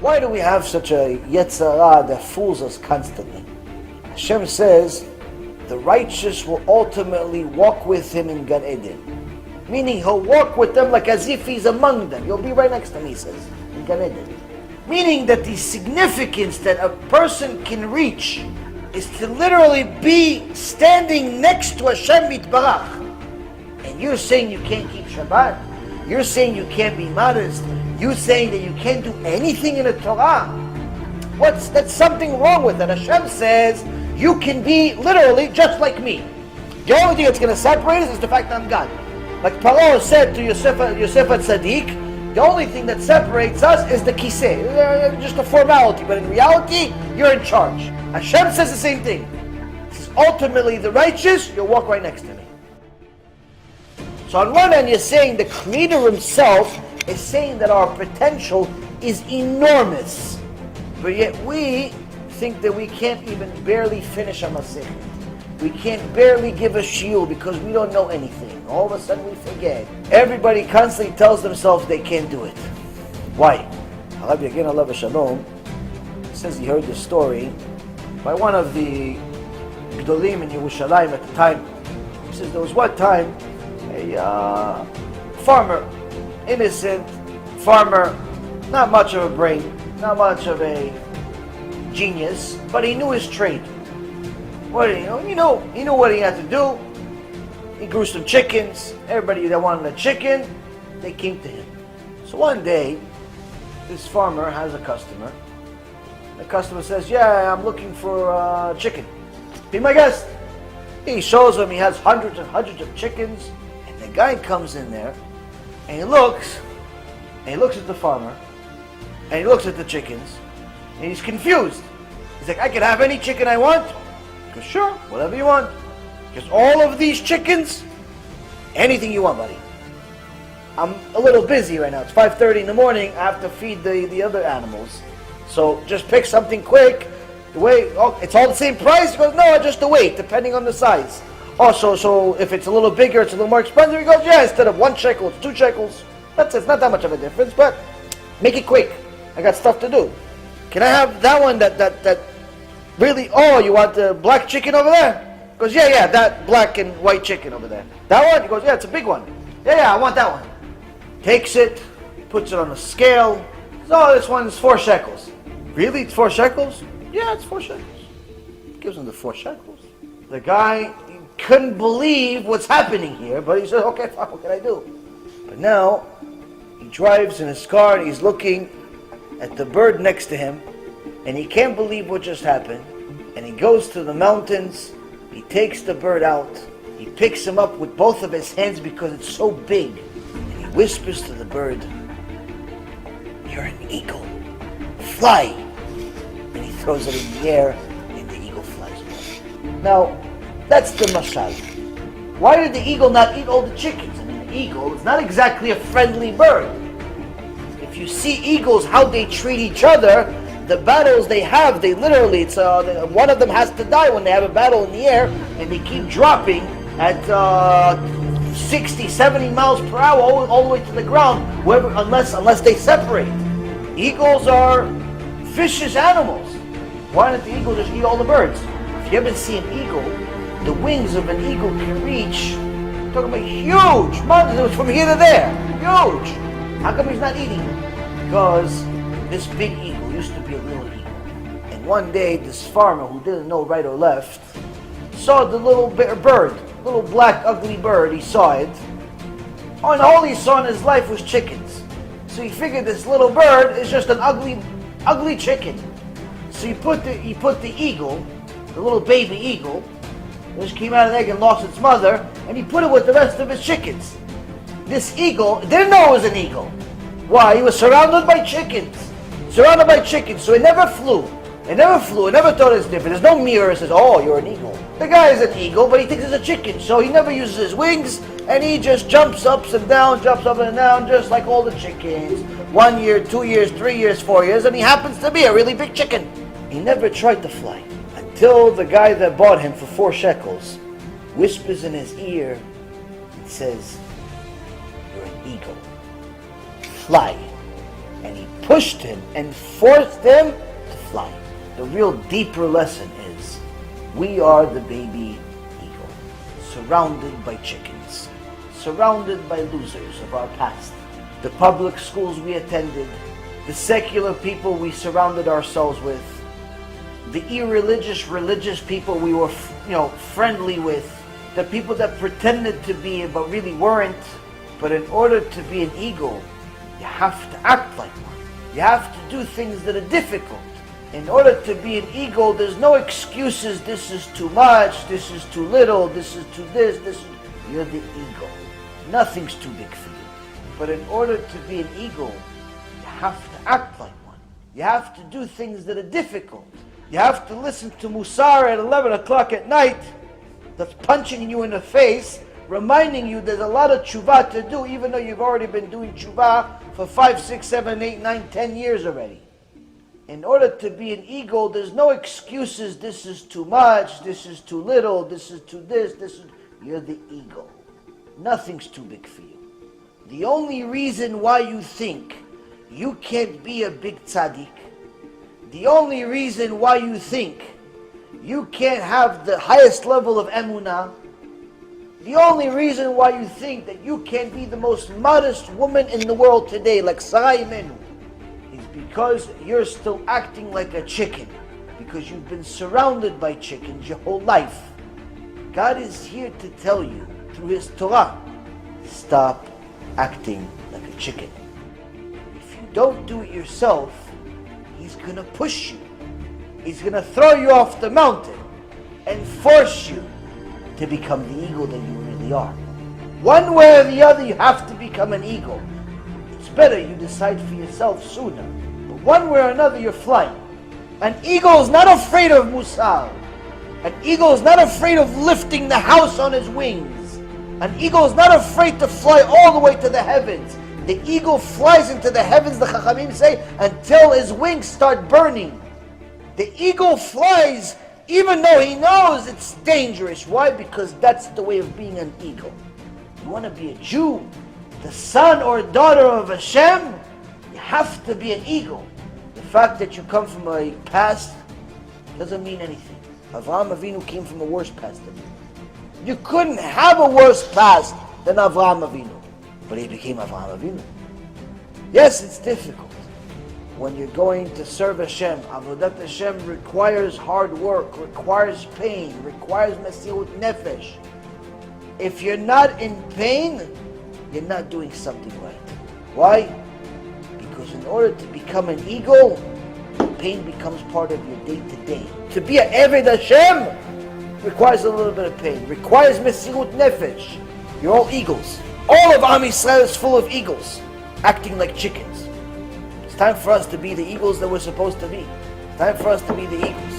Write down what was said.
Why do we have such a Yetzirah that fools us constantly? Hashem says, the righteous will ultimately walk with him in Gan Eden. Meaning he'll walk with them like as if he's among them. You'll be right next to me, he says, in Gan Eden. Meaning that the significance that a person can reach is to literally be standing next to Hashem Yitbarach. And you're saying you can't keep Shabbat. You're saying you can't be modest. You're saying that you can't do anything in the Torah. That's something wrong with it. Hashem says you can be literally just like me. The only thing that's going to separate us is the fact that I'm God. Like Paro said to Yosef HaTzadik, the only thing that separates us is the kiseh. Just a formality, but in reality, you're in charge. Hashem says the same thing. He says, ultimately, the righteous, you'll walk right next to me. So on one hand, you're saying the Creator Himself is saying that our potential is enormous. But yet we think that we can't even barely finish a masechet. We can't barely give a shiur because we don't know anything. All of a sudden we forget. Everybody constantly tells themselves they can't do it. Why? Harav Yagin Alav Shalom says he heard the story by one of the Gdolim in Yerushalayim at the time. He says there was one time a farmer, innocent farmer, not much of a brain, not much of a genius, but he knew his trade. What did he know? He knew what he had to do. He grew some chickens. Everybody that wanted a chicken, they came to him. So one day, this farmer has a customer. The customer says, yeah, I'm looking for chicken. Be my guest. He shows him he has hundreds and hundreds of chickens. And the guy comes in there, and he looks at the farmer, and he looks at the chickens, and he's confused. He's like, I can have any chicken I want? He goes, sure, whatever you want. Just all of these chickens, anything you want, buddy. I'm a little busy right now. It's 5:30 in the morning. I have to feed the other animals. So just pick something quick. It's all the same price? He goes, no, just the weight, depending on the size. Oh, so if it's a little bigger, it's a little more expensive? He goes, yeah, instead of 1 shekel, it's 2 shekels. That's it. It's not that much of a difference, but make it quick. I got stuff to do. Can I have that one that really, oh, you want the black chicken over there? He goes, yeah, that black and white chicken over there. That one? He goes, yeah, it's a big one. Yeah, I want that one. Takes it, puts it on a scale. Says, oh, this one's 4 shekels. Really? It's 4 shekels? Yeah, it's 4 shekels. Gives him the 4 shekels. The guy couldn't believe what's happening here, but he said, okay, fine, what can I do? But now, he drives in his car and he's looking at the bird next to him, and he can't believe what just happened. And he goes to the mountains, he takes the bird out, he picks him up with both of his hands because it's so big, and he whispers to the bird, you're an eagle, fly! And he throws it in the air, and the eagle flies away. Now, that's the mashal. Why did the eagle not eat all the chickens? I mean, the eagle is not exactly a friendly bird. If you see eagles, how they treat each other, the battles they have, they literally, one of them has to die when they have a battle in the air, and they keep dropping at 60, 70 miles per hour all the way to the ground, unless they separate. Eagles are vicious animals. Why don't the eagle just eat all the birds? If you ever see an eagle, the wings of an eagle can reach, I'm talking about huge mountains from here to there. Huge. How come he's not eating them? Because this big eagle used to be a little eagle. And one day, this farmer who didn't know right or left saw the little bird, little black ugly bird. He saw it. And all he saw in his life was chickens. So he figured this little bird is just an ugly chicken. So he put the eagle, the little baby eagle, which came out of the egg and lost its mother, and he put it with the rest of his chickens. This eagle didn't know it was an eagle. Why? He was surrounded by chickens. So it never flew. It never thought it was different. There's no mirror that says, oh, you're an eagle. The guy is an eagle, but he thinks it's a chicken. So he never uses his wings, and he just jumps up and down, just like all the chickens. 1 year, 2 years, 3 years, 4 years, and he happens to be a really big chicken. He never tried to fly. Until the guy that bought him for 4 shekels whispers in his ear and says, you're an eagle. Fly. and he pushed him and forced him to fly. The real deeper lesson is, we are the baby eagle, surrounded by chickens, surrounded by losers of our past. The public schools we attended, the secular people we surrounded ourselves with, the irreligious, religious people we were, friendly with, the people that pretended to be but really weren't. But in order to be an eagle, you have to act like one. You have to do things that are difficult. In order to be an eagle, there's no excuses. This is too much, this is too little, this is too this, You're the eagle. Nothing's too big for you. But in order to be an eagle, you have to act like one. You have to do things that are difficult. You have to listen to Musar at 11 o'clock at night that's punching you in the face, reminding you there's a lot of TeShuva to do, even though you've already been doing TeShuva for 5, 6, 7, 8, 9, 10 years already. In order to be an eagle, there's no excuses. This is too much, this is too little, this is too this is... You're the eagle. Nothing's too big for you. The only reason why you think you can't be a big tzaddik, the only reason why you think you can't have the highest level of emunah, the only reason why you think that you can't be the most modest woman in the world today, like Sarai Menu, is because you're still acting like a chicken, because you've been surrounded by chickens your whole life. God is here to tell you, through His Torah, stop acting like a chicken. If you don't do it yourself, He's going to push you. He's going to throw you off the mountain and force you to become the eagle that you really are. One way or the other, you have to become an eagle. It's better you decide for yourself sooner. But one way or another, you're flying. An eagle is not afraid of Musar. An eagle is not afraid of lifting the house on his wings. An eagle is not afraid to fly all the way to the heavens. The eagle flies into the heavens, the Chachamim say, until his wings start burning. The eagle flies even though he knows it's dangerous. Why? Because that's the way of being an eagle. You want to be a Jew, the son or daughter of Hashem, you have to be an eagle. The fact that you come from a past doesn't mean anything. Avraham Avinu came from a worse past than you. You couldn't have a worse past than Avraham Avinu. But he became Avraham Avinu. Yes, it's difficult. When you're going to serve Hashem, Avodat Hashem requires hard work, requires pain, requires Mesirut Nefesh. If you're not in pain, you're not doing something right. Why? Because in order to become an eagle, pain becomes part of your day-to-day. To be an Eved Hashem requires a little bit of pain, requires Mesirut Nefesh. You're all eagles. All of Am Yisrael is full of eagles, acting like chickens. It's time for us to be the eagles that we're supposed to be. It's time for us to be the eagles.